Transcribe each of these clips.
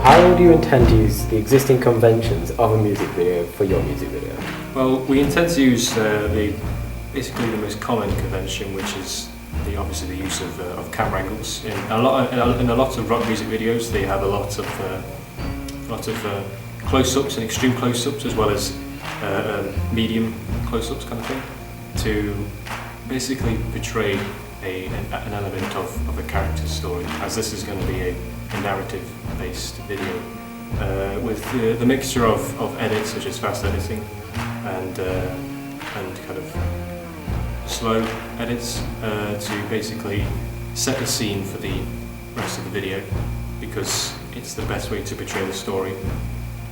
how do you intend to use the existing conventions of a music video for your music video? Well, we intend to use basically the most common convention, which is obviously the use of camera angles. In a lot of rock music videos, they have a lot of close-ups and extreme close-ups, as well as medium close-ups kind of thing, to basically portray an element of a character's story, as this is going to be a narrative-based video with the mixture of edits such as fast editing and kind of slow edits to basically set the scene for the rest of the video, because it's the best way to portray the story.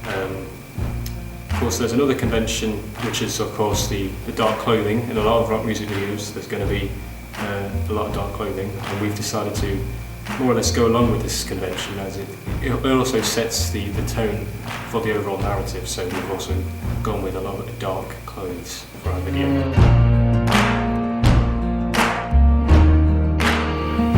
Of course, there's another convention, which is of course the dark clothing. In a lot of rock music videos there's going to be a lot of dark clothing, and we've decided to more or less go along with this convention, as it also sets the tone for the overall narrative, so we've also gone with a lot of dark clothes for our video.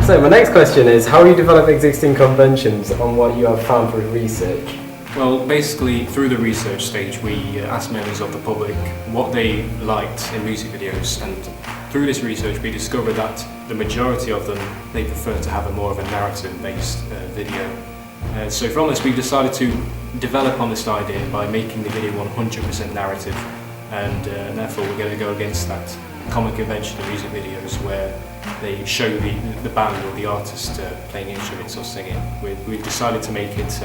So my next question is, how do you develop existing conventions on what you have found through research? Well, basically through the research stage we asked members of the public what they liked in music videos, and through this research we discovered that the majority of them, they prefer to have a more of a narrative-based video. So from this we decided to develop on this idea by making the video 100% narrative, and therefore we're going to go against that common convention in music videos where they show the band or the artist playing instruments or singing. We've decided to make it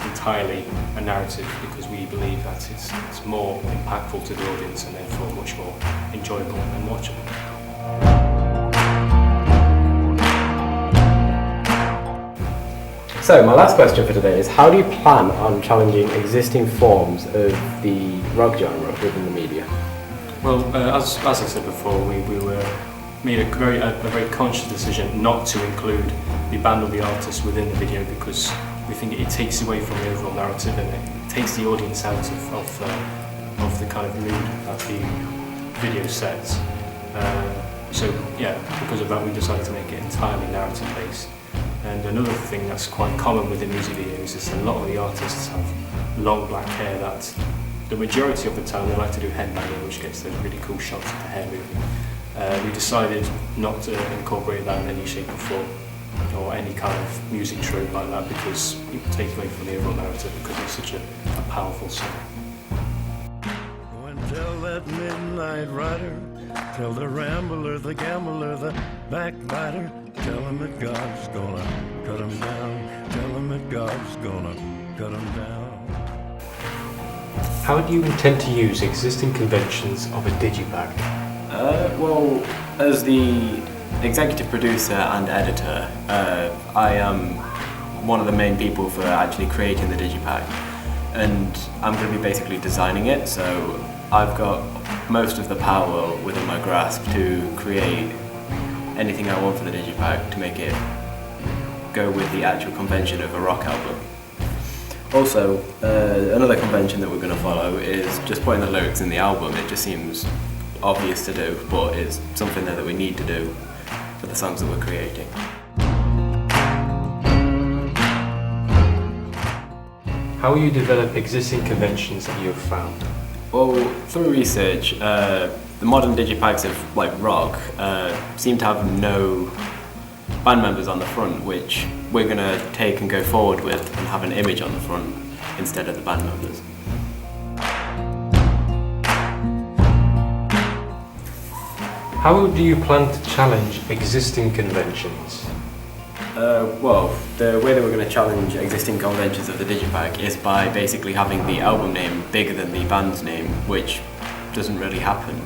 entirely a narrative, because we believe that it's more impactful to the audience and therefore much more enjoyable and watchable. So my last question for today is, how do you plan on challenging existing forms of the rock genre within the media? Well, as I said before, we made a very conscious decision not to include the band or the artist within the video, because we think it takes away from the overall narrative and it takes the audience out of the kind of mood that the video sets. So yeah, because of that we decided to make it entirely narrative based. And another thing that's quite common within music videos is a lot of the artists have long black hair that the majority of the time they like to do headbanging, which gets those really cool shots of the hair moving. We decided not to incorporate that in any shape or form, or any kind of music trope like that, because it would take away from the overall narrative, because it's such a powerful song. Go and tell that midnight rider, tell the rambler, the gambler, the backbiter, tell him that God's gonna cut him down, tell him that God's gonna cut him down. How do you intend to use existing conventions of a digipack? Well, as the executive producer and editor, I am one of the main people for actually creating the digipack, and I'm going to be basically designing it, so I've got most of the power within my grasp to create anything I want for the digipack to make it go with the actual convention of a rock album. Also, another convention that we're going to follow is just putting the lyrics in the album. It just seems obvious to do, but it's something that we need to do for the songs that we're creating. How will you develop existing conventions that you have found? Well, through research, the modern digipacks of like rock seem to have no band members on the front, which we're going to take and go forward with and have an image on the front instead of the band members. How do you plan to challenge existing conventions? Well, the way that we're going to challenge existing conventions of the digipack is by basically having the album name bigger than the band's name, which doesn't really happen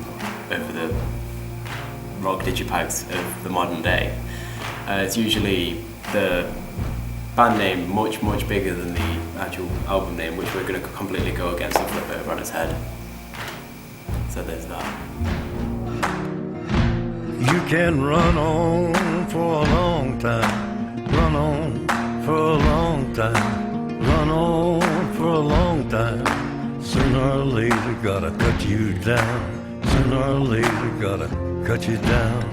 over the rock digipacks of the modern day. It's usually the band name much bigger than the actual album name, which we're going to completely go against and flip it over on its head. So there's that. You can run on for a long time, run on for a long time, run on for a long time. Sooner or later gotta cut you down, sooner or later gotta cut you down.